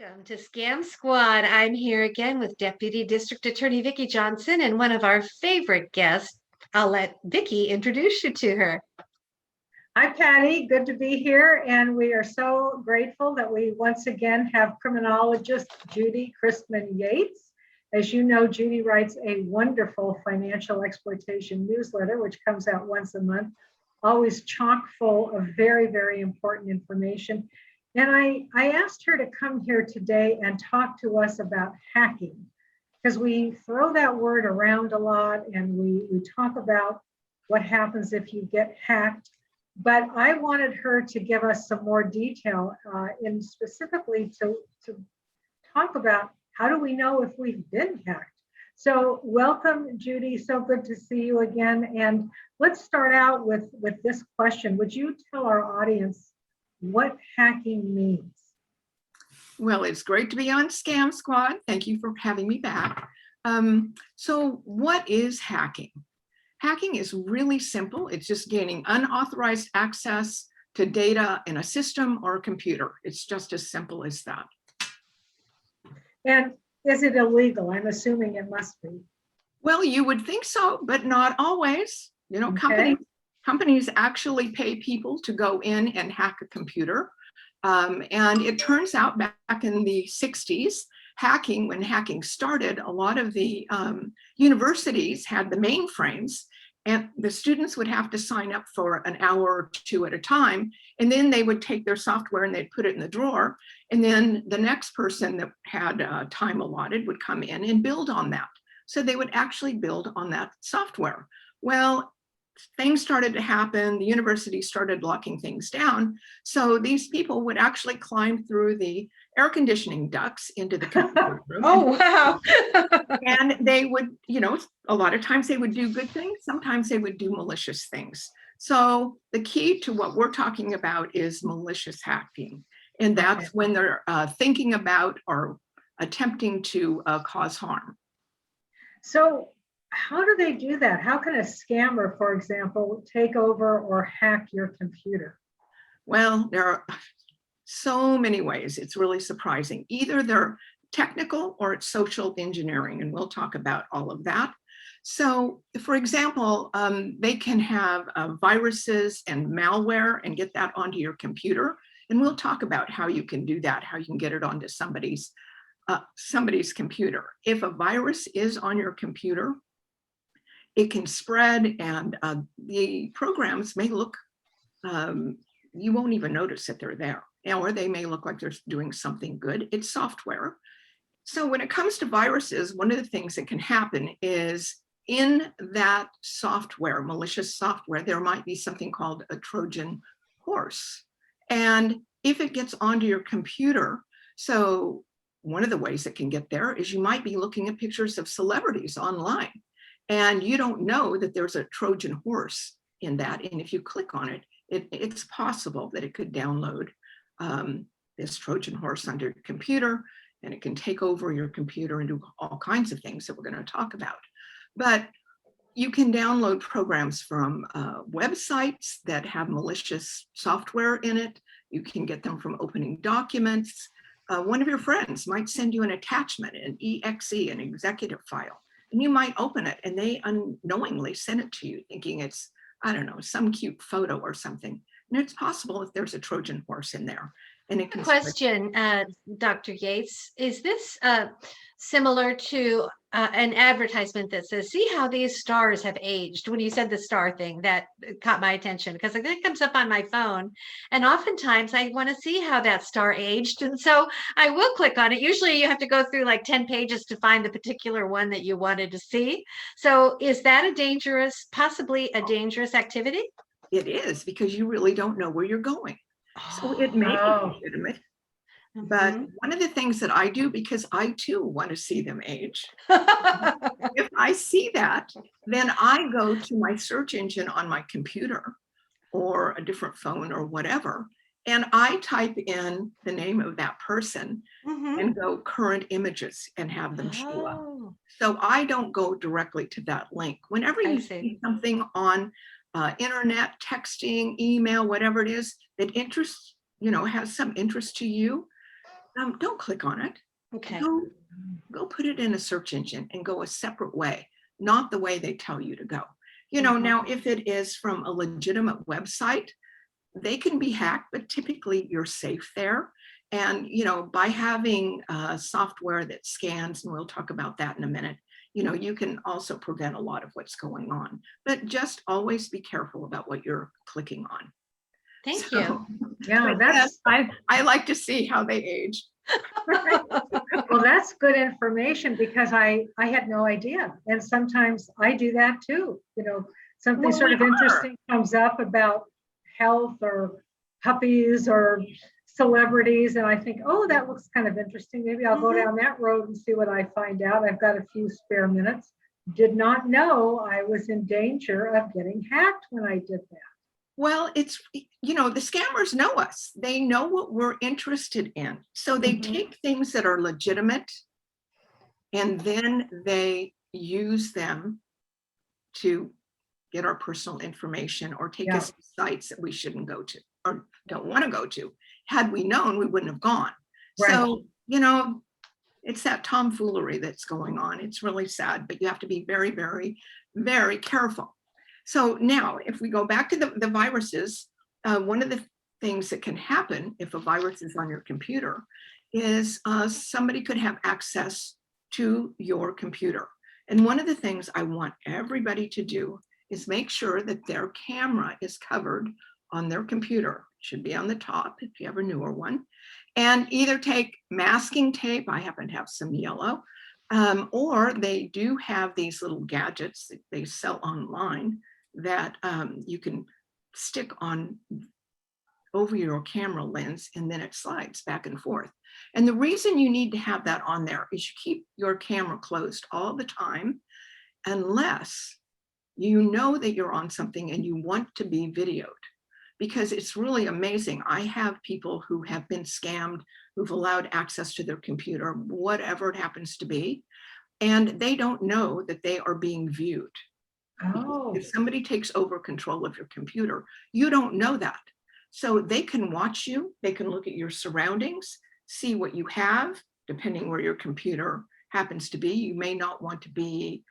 Welcome to Scam Squad. I'm here again with Deputy District Attorney Vicki Johnson and one of our favorite guests. I'll let Vicki introduce you to her. Hi, Patty. Good to be here. And we are so grateful that we once again have criminologist Judy Christman Yates. As you know, Judy writes a wonderful financial exploitation newsletter, which comes out once a month, always chock full of very, very important information. And I asked her to come here today and talk to us about hacking, because we throw that word around a lot and we talk about what happens if you get hacked. But I wanted her to give us some more detail and specifically to talk about how do we know if we've been hacked. So welcome, Judy. So good to see you again. And let's start out with this question. Would you tell our audience what hacking means? Well, it's great to be on Scam Squad. Thank you for having me back. So what is hacking? Hacking is really simple. It's just gaining unauthorized access to data in a system or a computer. It's just as simple as that. And is it illegal? I'm assuming it must be. Well, you would think so, but not always. You know, Okay. companies actually pay people to go in and hack a computer. And it turns out back in the 60s, when hacking started, a lot of the universities had the mainframes, and the students would have to sign up for an hour or two at a time. And then they would take their software and they'd put it in the drawer. And then the next person that had time allotted would come in and build on that. So they would actually build on that software. Well, things started to happen. The university started locking things down. So these people would actually climb through the air conditioning ducts into the computer room. Oh, wow. And they would, you know, a lot of times they would do good things. Sometimes they would do malicious things. So the key to what we're talking about is malicious hacking. And that's when they're thinking about or attempting to cause harm. So how do they do that? How can a scammer, for example, take over or hack your computer? Well, there are so many ways. It's really surprising. Either they're technical or it's social engineering, and we'll talk about all of that. So, for example, they can have viruses and malware and get that onto your computer. And we'll talk about how you can do that, how you can get it onto somebody's computer. If a virus is on your computer, it can spread, and the programs may look, you won't even notice that they're there, or they may look like they're doing something good. It's software. So when it comes to viruses, one of the things that can happen is in that software, malicious software, there might be something called a Trojan horse. And if it gets onto your computer, so one of the ways it can get there is you might be looking at pictures of celebrities online, and you don't know that there's a Trojan horse in that. And if you click on it, it's possible that it could download this Trojan horse onto your computer, and it can take over your computer and do all kinds of things that we're going to talk about. But you can download programs from websites that have malicious software in it. You can get them from opening documents. One of your friends might send you an attachment, an exe, an executive file, and you might open it and they unknowingly send it to you thinking it's, I don't know, some cute photo or something. And it's possible if there's a Trojan horse in there. And it can Question, Dr. Yates, is this similar to an advertisement that says, see how these stars have aged? When you said the star thing, that caught my attention because it comes up on my phone. And oftentimes I want to see how that star aged. And so I will click on it. Usually you have to go through like 10 pages to find the particular one that you wanted to see. So is that possibly a dangerous activity? It is, because you really don't know where you're going. So it may be legitimate. But one of the things that I do, because I too want to see them age, if I see that, then I go to my search engine on my computer or a different phone or whatever, and I type in the name of that person and go current images and have them show up. So I don't go directly to that link. Whenever you see something on internet, texting, email, whatever it is that interests, has some interest to you, don't click on it. Okay. Go put it in a search engine and go a separate way, not the way they tell you to go. You know, now if it is from a legitimate website, they can be hacked, but typically you're safe there. And, you know, by having software that scans, and we'll talk about that in a minute, you know, you can also prevent a lot of what's going on. But just always be careful about what you're clicking on. Thank you. Yeah, I like to see how they age. well, that's good information because I had no idea. And sometimes I do that too. You know, something sort of interesting comes up about health or puppies or celebrities. And I think, oh, that looks kind of interesting. Maybe I'll go down that road and see what I find out. I've got a few spare minutes. Did not know I was in danger of getting hacked when I did that. Well, it's, you know, the scammers know us. They know what we're interested in. So they take things that are legitimate and then they use them to get our personal information or take us to sites that we shouldn't go to or don't want to go to. Had we known, we wouldn't have gone. Right. So, you know, it's that tomfoolery that's going on. It's really sad, but you have to be very, very, very careful. So now, if we go back to the viruses, one of the things that can happen if a virus is on your computer is somebody could have access to your computer. And one of the things I want everybody to do is make sure that their camera is covered on their computer. It should be on the top if you have a newer one. And either take masking tape, I happen to have some yellow, or they do have these little gadgets that they sell online that you can stick on over your camera lens and then it slides back and forth. And the reason you need to have that on there is you keep your camera closed all the time unless you know that you're on something and you want to be videoed, because it's really amazing. I have people who have been scammed, who've allowed access to their computer, whatever it happens to be, and they don't know that they are being viewed. Oh. If somebody takes over control of your computer, you don't know that. So they can watch you, they can look at your surroundings, see what you have, depending where your computer happens to be. You may not want to be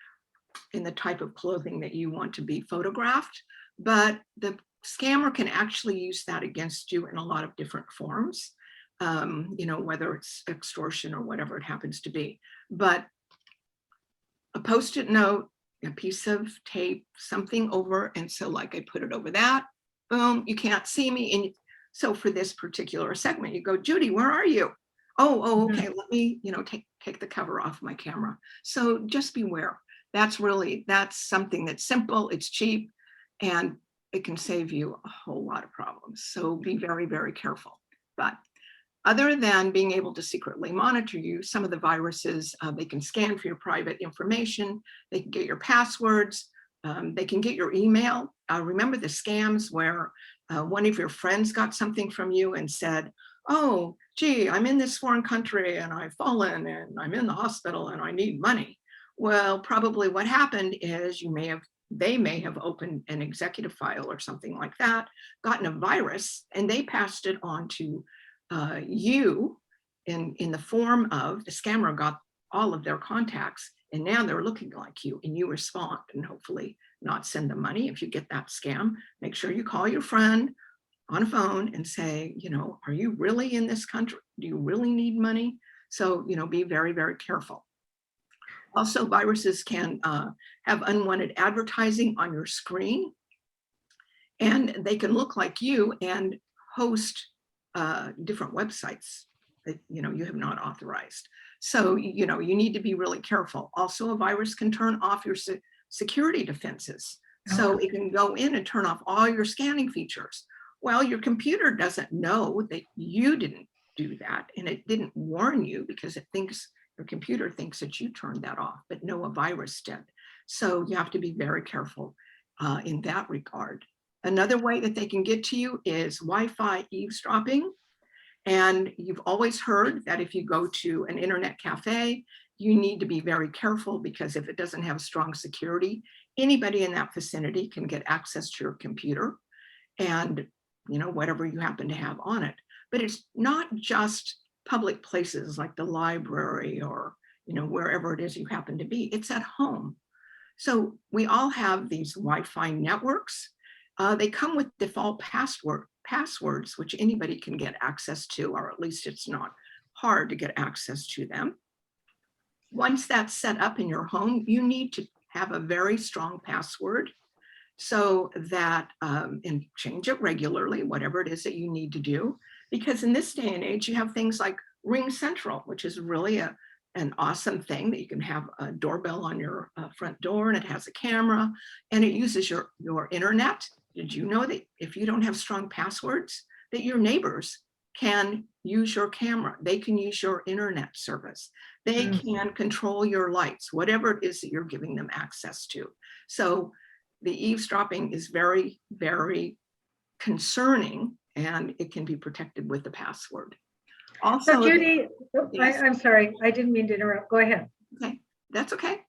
in the type of clothing that you want to be photographed, but the scammer can actually use that against you in a lot of different forms, you know, whether it's extortion or whatever it happens to be. But a Post-it note, a piece of tape, something over, and so like I put it over that, boom, you can't see me. And so for this particular segment, you go, Judy, where are you? Oh, okay, let me, you know, take the cover off my camera. So just beware. That's something that's simple, it's cheap, and it can save you a whole lot of problems. So be very, very careful. But other than being able to secretly monitor you, some of the viruses, they can scan for your private information, they can get your passwords, they can get your email. Remember the scams where one of your friends got something from you and said, oh, gee, I'm in this foreign country and I've fallen and I'm in the hospital and I need money. Well, probably what happened is they may have opened an executive file or something like that, gotten a virus, and they passed it on to you in the form of the scammer got all of their contacts, and now they're looking like you, and you respond and hopefully not send them money. If you get that scam, make sure you call your friend on a phone and say, you know, are you really in this country? Do you really need money? So, you know, be very, very careful. Also, viruses can have unwanted advertising on your screen, and they can look like you and host different websites that, you know, you have not authorized. So, you know, you need to be really careful. Also, a virus can turn off your security defenses. So it can go in and turn off all your scanning features. Well, your computer doesn't know that you didn't do that, and it didn't warn you because it thinks your computer thinks that you turned that off, but no, a virus did. So you have to be very careful in that regard. Another way that they can get to you is Wi-Fi eavesdropping. And you've always heard that if you go to an internet cafe, you need to be very careful because if it doesn't have strong security, anybody in that vicinity can get access to your computer and, you know, whatever you happen to have on it. But it's not just public places like the library or, wherever it is you happen to be. It's at home. So we all have these Wi-Fi networks. They come with default passwords, which anybody can get access to, or at least it's not hard to get access to them. Once that's set up in your home, you need to have a very strong password so that, and change it regularly, whatever it is that you need to do. Because in this day and age, you have things like Ring Central, which is really an awesome thing that you can have a doorbell on your front door, and it has a camera and it uses your internet. Did you know that if you don't have strong passwords, that your neighbors can use your camera? They can use your internet service. They can control your lights, whatever it is that you're giving them access to. So the eavesdropping is very, very concerning, and it can be protected with the password. Also, So Judy, yes. I'm sorry, I didn't mean to interrupt. Go ahead. Okay, that's okay.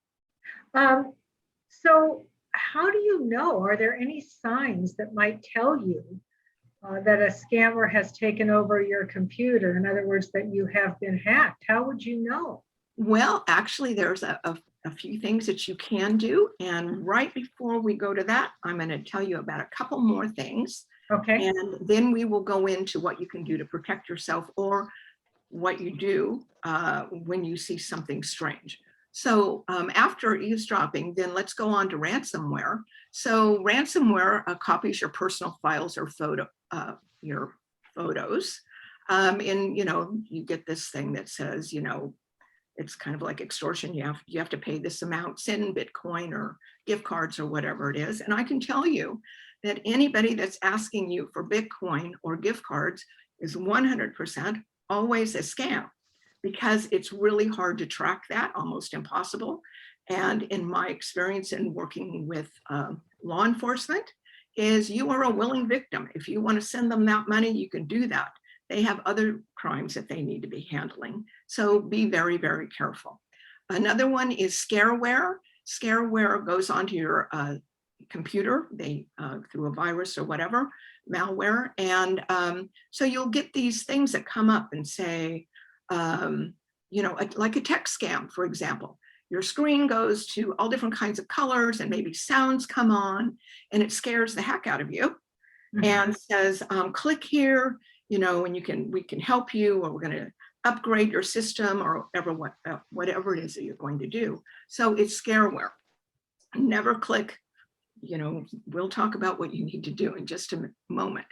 So how do you know? Are there any signs that might tell you that a scammer has taken over your computer? In other words, that you have been hacked? How would you know? Well, actually, there's a few things that you can do. And right before we go to that, I'm going to tell you about a couple more things. Okay. And then we will go into what you can do to protect yourself, or what you do when you see something strange. So after eavesdropping, then let's go on to ransomware. So ransomware copies your personal files or your photos. And you get this thing that says, it's kind of like extortion. You have to pay this amount, send Bitcoin or gift cards or whatever it is. And I can tell you that anybody that's asking you for Bitcoin or gift cards is 100% always a scam, because it's really hard to track that, almost impossible. And in my experience in working with law enforcement, is you are a willing victim. If you want to send them that money, you can do that. They have other crimes that they need to be handling. So be very, very careful. Another one is scareware. Scareware goes onto your computer, through a virus or whatever, malware. And so you'll get these things that come up and say, like a text scam, for example. Your screen goes to all different kinds of colors and maybe sounds come on, and it scares the heck out of you and says, click here, and we can help you, or we're going to upgrade your system, or whatever it is that you're going to do. So it's scareware. Never click. We'll talk about what you need to do in just a moment.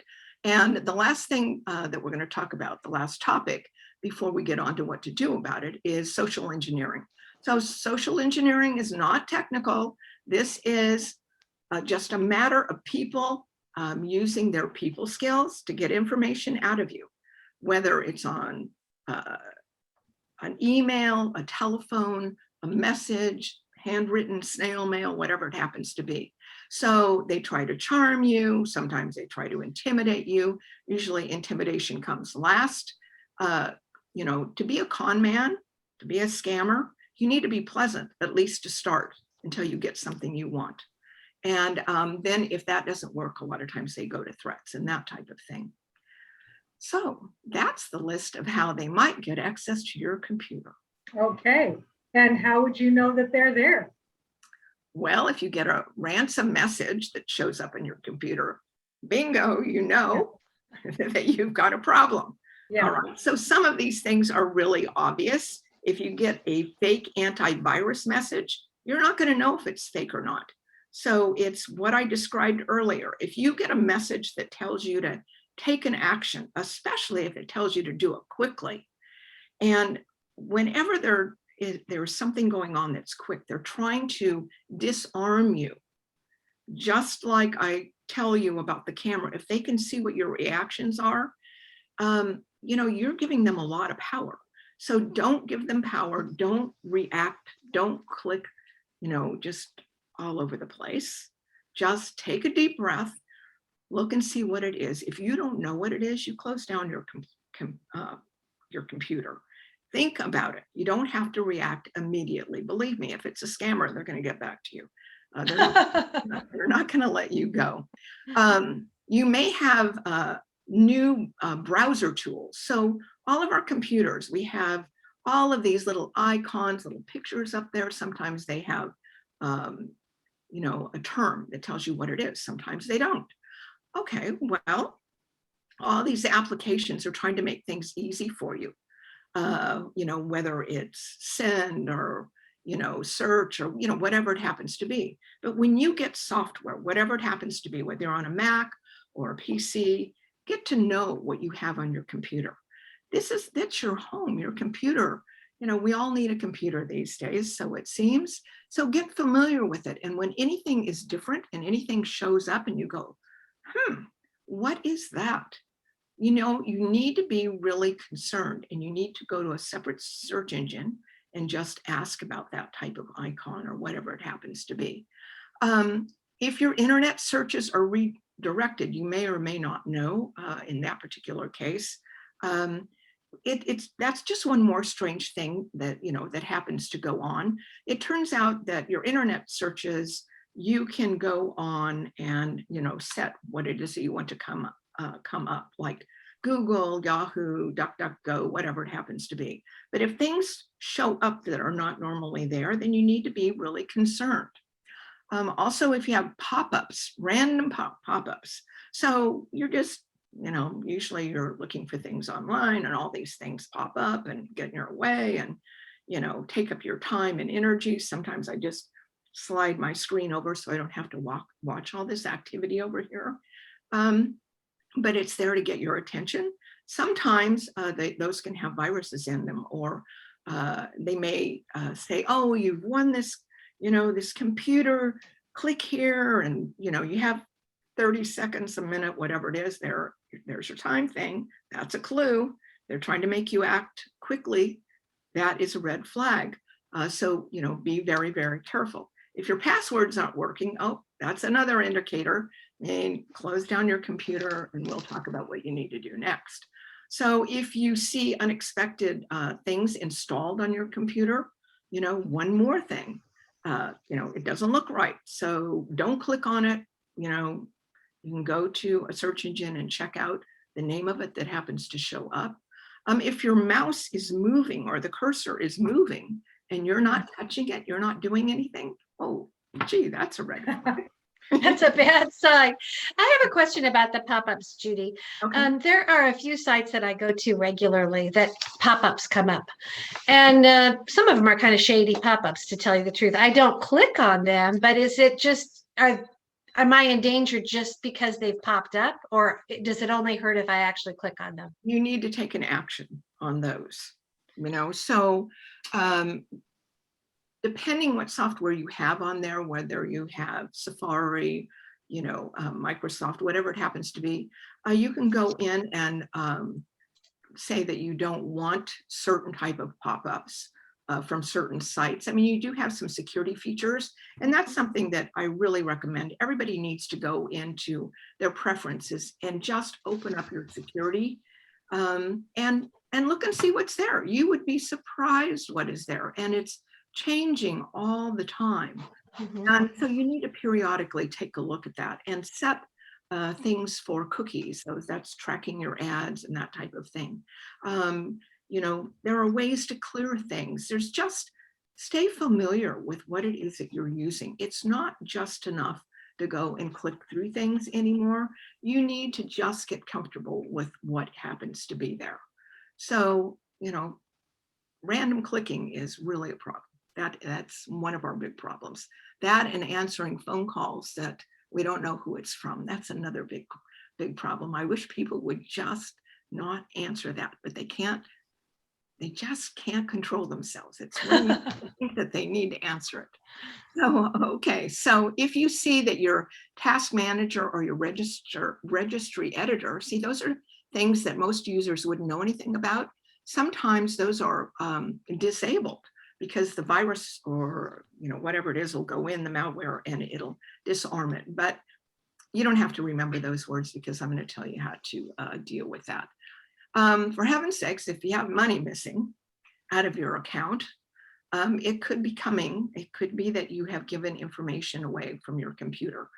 And the last thing that we're going to talk about, the last topic before we get on to what to do about it, is social engineering. So social engineering is not technical. This is just a matter of people using their people skills to get information out of you, whether it's on an email, a telephone, a message, handwritten, snail mail, whatever it happens to be. So they try to charm you. Sometimes they try to intimidate you. Usually intimidation comes last. To be a con man, to be a scammer, you need to be pleasant, at least to start, until you get something you want. And then if that doesn't work, a lot of times they go to threats and that type of thing. So that's the list of how they might get access to your computer. Okay. And how would you know that they're there? Well, if you get a ransom message that shows up on your computer, bingo, that you've got a problem. Yeah. All right. So some of these things are really obvious. If you get a fake antivirus message, you're not going to know if it's fake or not. So it's what I described earlier. If you get a message that tells you to take an action, especially if it tells you to do it quickly, and whenever there's something going on that's quick, they're trying to disarm you. Just like I tell you about the camera, if they can see what your reactions are, you're giving them a lot of power. So don't give them power, don't react, don't click, just all over the place. Just take a deep breath, look and see what it is. If you don't know what it is, you close down your computer. Think about it. You don't have to react immediately. Believe me, if it's a scammer, they're going to get back to you. They're not going to let you go. You may have new browser tools. So all of our computers, we have all of these little icons, little pictures up there. Sometimes they have, a term that tells you what it is. Sometimes they don't. Okay, well, all these applications are trying to make things easy for you. Whether it's send or, search or, whatever it happens to be. But when you get software, whatever it happens to be, whether you're on a Mac or a PC, get to know what you have on your computer. That's your home, your computer. We all need a computer these days, so it seems. So get familiar with it. And when anything is different and anything shows up and you go, what is that? You need to be really concerned, and you need to go to a separate search engine and just ask about that type of icon or whatever it happens to be. If your internet searches are redirected, you may or may not know in that particular case. That's just one more strange thing that that happens to go on. It turns out that your internet searches, you can go on and set what it is that you want to come up, like Google, Yahoo, DuckDuckGo, whatever it happens to be. But if things show up that are not normally there, then you need to be really concerned. Also, if you have pop-ups, random pop-ups, so you're just usually you're looking for things online and all these things pop up and get in your way and, take up your time and energy. Sometimes I just slide my screen over so I don't have to watch all this activity over here. But it's there to get your attention. Sometimes those can have viruses in them, or they may say, oh, you've won this, this computer, click here, and you have 30 seconds, a minute, whatever it is, there's your time thing. That's a clue. They're trying to make you act quickly. That is a red flag. So, be very, very careful. If your password's not working, oh, that's another indicator. And close down your computer and we'll talk about what you need to do next. So if you see unexpected things installed on your computer, one more thing, it doesn't look right. So don't click on it. You can go to a search engine and check out the name of it that happens to show up. If your mouse is moving or the cursor is moving and you're not touching it, you're not doing anything, oh, gee, that's a red flag. That's a bad sign. I have a question about the pop-ups, Judy. Okay. There are a few sites that I go to regularly that pop-ups come up. And some of them are kind of shady pop-ups, to tell you the truth. I don't click on them, but is it just, am I in danger just because they've popped up? Or does it only hurt if I actually click on them? You need to take an action on those, so depending what software you have on there, whether you have Safari, Microsoft, whatever it happens to be, you can go in and say that you don't want certain type of pop-ups from certain sites. I mean, you do have some security features, and that's something that I really recommend. Everybody needs to go into their preferences and just open up your security and look and see what's there. You would be surprised what is there, and it's changing all the time. Mhm. And so you need to periodically take a look at that and set things for cookies. So that's tracking your ads and that type of thing. There are ways to clear things. There's just stay familiar with what it is that you're using. It's not just enough to go and click through things anymore. You need to just get comfortable with what happens to be there. So, random clicking is really a problem. That's one of our big problems. That and answering phone calls that we don't know who it's from. That's another big problem. I wish people would just not answer that, but they can't. They just can't control themselves. It's really I think that they need to answer it. So, okay. So if you see that your task manager or your registry editor, see, those are things that most users wouldn't know anything about. Sometimes those are disabled, because the virus or whatever it is will go in the malware and it'll disarm it. But you don't have to remember those words, because I'm going to tell you how to deal with that. For heaven's sakes, if you have money missing out of your account, it could be coming. It could be that you have given information away from your computer.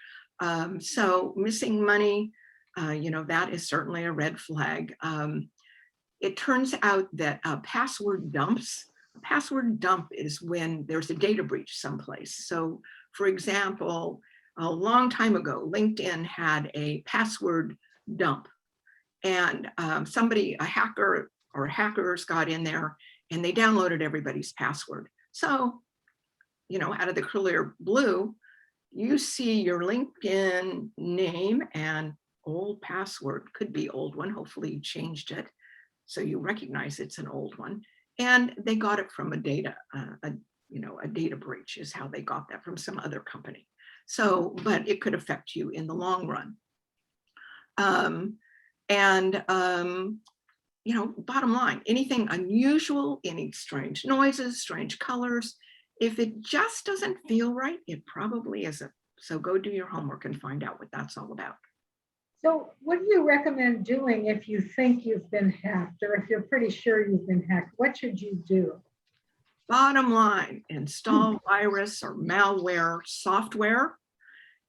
So missing money, that is certainly a red flag. it turns out that a password dump is when there's a data breach someplace. So for example, a long time ago, LinkedIn had a password dump, and a hacker or hackers got in there and they downloaded everybody's password. So, out of the clear blue, you see your LinkedIn name and old password, could be old one, hopefully you changed it so you recognize it's an old one. And they got it from a data breach is how they got that, from some other company. So, but it could affect you in the long run. Bottom line, anything unusual, any strange noises, strange colors, if it just doesn't feel right, it probably isn't. So go do your homework and find out what that's all about. So what do you recommend doing if you think you've been hacked, or if you're pretty sure you've been hacked? What should you do? Bottom line, install virus or malware software.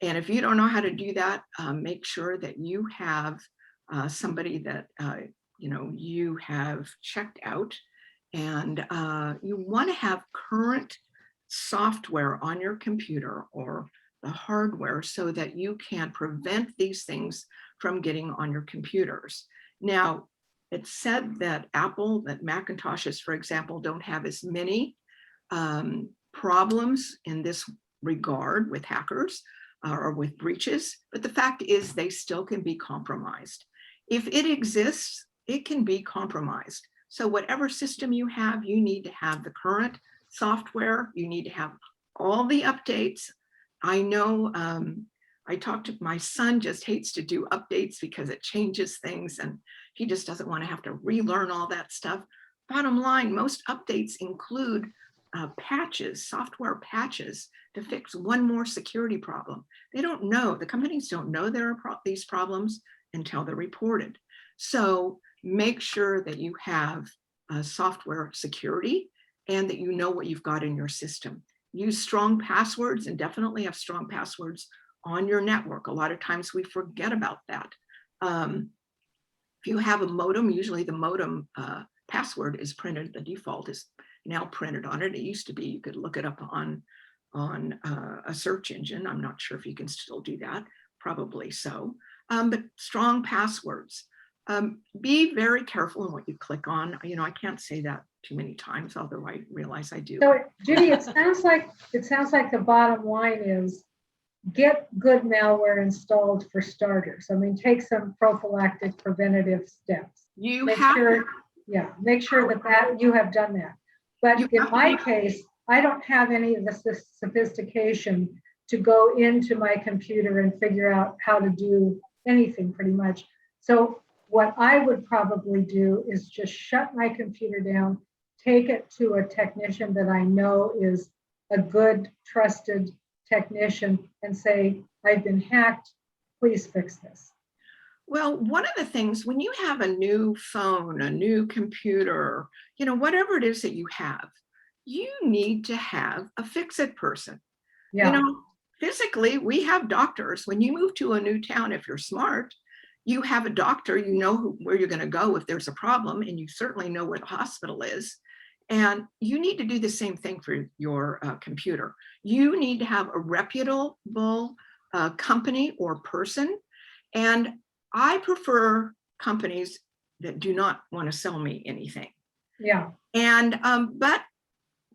And if you don't know how to do that, make sure that you have somebody that you have checked out, and you want to have current software on your computer or the hardware so that you can prevent these things from getting on your computers. Now, it's said that Macintoshes, for example, don't have as many problems in this regard with hackers or with breaches, but the fact is they still can be compromised. If it exists, it can be compromised. So whatever system you have, you need to have the current software, you need to have all the updates. I know I talked to my son, just hates to do updates because it changes things and he just doesn't want to have to relearn all that stuff. Bottom line, most updates include patches, software patches to fix one more security problem. They don't know, the companies don't know there are these problems until they're reported. So make sure that you have software security and that you know what you've got in your system. Use strong passwords, and definitely have strong passwords on your network. A lot of times we forget about that. If you have a modem, usually the modem password is printed, the default is now printed on it. It used to be you could look it up on a search engine. I'm not sure if you can still do that, probably so. But strong passwords. Be very careful in what you click on. I can't say that too many times, although I realize I do. So Judy, it sounds like the bottom line is get good malware installed for starters. I mean, take some prophylactic preventative steps. Make sure that you have done that. But in my case, I don't have any of the sophistication to go into my computer and figure out how to do anything pretty much. So what I would probably do is just shut my computer down, take it to a technician that I know is a good, trusted technician, and say, I've been hacked, please fix this. Well, one of the things, when you have a new phone, a new computer, whatever it is that you have, you need to have a fix-it person. Yeah. Physically, we have doctors. When you move to a new town, if you're smart, you have a doctor, you know where you're going to go if there's a problem, and you certainly know where the hospital is. And you need to do the same thing for your computer. You need to have a reputable company or person. And I prefer companies that do not want to sell me anything. Yeah. And, but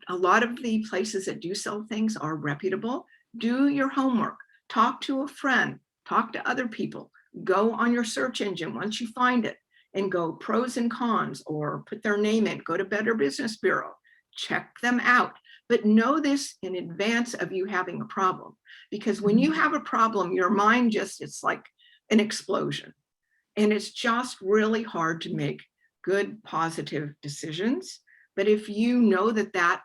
a lot of the places that do sell things are reputable. Do your homework, talk to a friend, talk to other people, go on your search engine once you find it and go pros and cons, or put their name in, go to Better Business Bureau, check them out. But know this in advance of you having a problem, because when you have a problem, your mind it's like an explosion. And it's just really hard to make good, positive decisions. But if you know that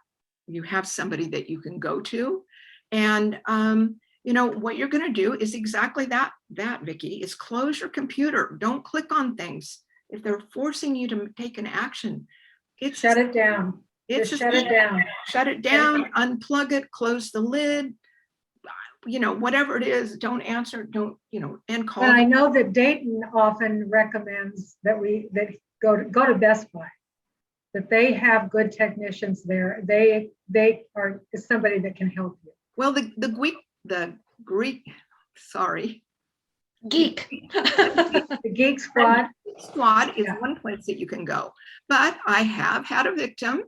you have somebody that you can go to, and what you're going to do is exactly that, Vicki, is close your computer. Don't click on things. If they're forcing you to take an action, shut it down. Shut it down. Shut it down, unplug it, close the lid, whatever it is, don't answer, don't, and call. And I know that Dayton often recommends that go to Best Buy, that they have good technicians there. They are somebody that can help you. Well, the Greek, sorry, Geek. The Geek Squad. Squad is Yeah. one place that you can go. But I have had a victim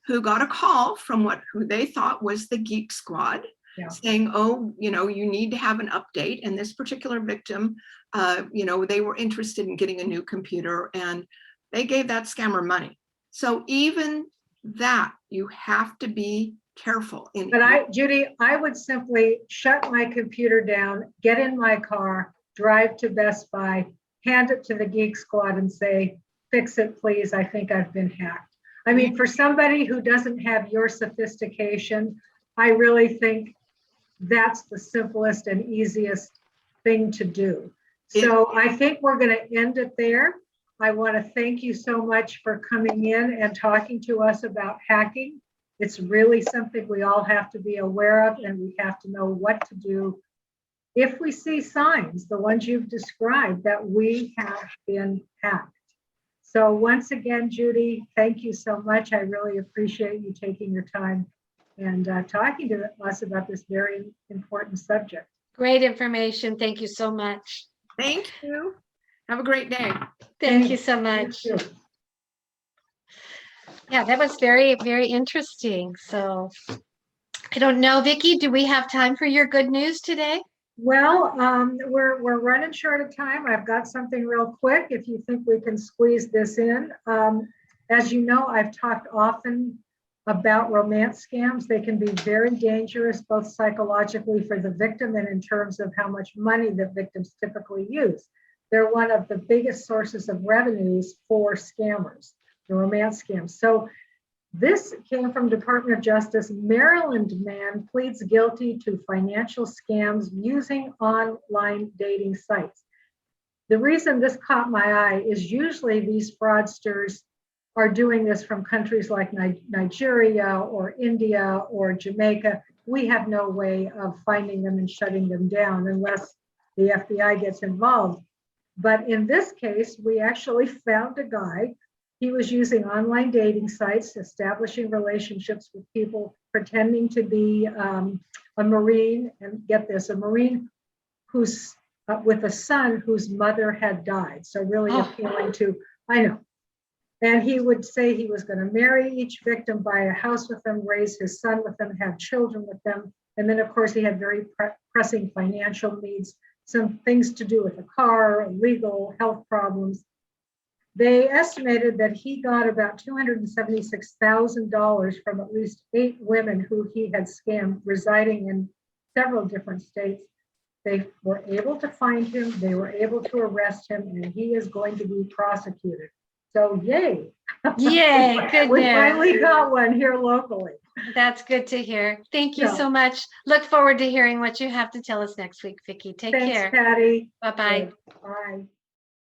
who got a call from who they thought was the Geek Squad, Yeah. saying, oh, you need to have an update. And this particular victim, they were interested in getting a new computer, and they gave that scammer money. So even that, you have to be careful. But Judy, I would simply shut my computer down, get in my car, drive to Best Buy, hand it to the Geek Squad and say, fix it, please. I think I've been hacked. I mean, for somebody who doesn't have your sophistication, I really think that's the simplest and easiest thing to do. So I think we're going to end it there. I want to thank you so much for coming in and talking to us about hacking. It's really something we all have to be aware of, and we have to know what to do if we see signs, the ones you've described, that we have been hacked. So once again, Judy, thank you so much. I really appreciate you taking your time and talking to us about this very important subject. Great information. Thank you so much. Thank you. Have a great day. Thank you so much. You too. Yeah, that was very, very interesting. So I don't know, Vicki, do we have time for your good news today? Well, we're running short of time. I've got something real quick if you think we can squeeze this in. As you know, I've talked often about romance scams. They can be very dangerous, both psychologically for the victim and in terms of how much money the victims typically use. They're one of the biggest sources of revenues for scammers, the romance scams. So this came from Department of Justice. Maryland man pleads guilty to financial scams using online dating sites. The reason this caught my eye is usually these fraudsters are doing this from countries like Nigeria or India or Jamaica. We have no way of finding them and shutting them down unless the FBI gets involved. But in this case, we actually found a guy. He was using online dating sites, establishing relationships with people, pretending to be a Marine, and get this, a Marine who's with a son whose mother had died. So really appealing to, I know. And he would say he was going to marry each victim, buy a house with them, raise his son with them, have children with them. And then, of course, he had very pressing financial needs, some things to do with a car, legal, health problems. They estimated that he got about $276,000 from at least 8 women who he had scammed, residing in several different states. They were able to find him, they were able to arrest him, and he is going to be prosecuted. So yay. Yay, good We news. finally got one here locally. That's good to hear. Thank you Yeah. so much. Look forward to hearing what you have to tell us next week, Vicki. Take Thanks, care. Patty. Bye-bye. Bye.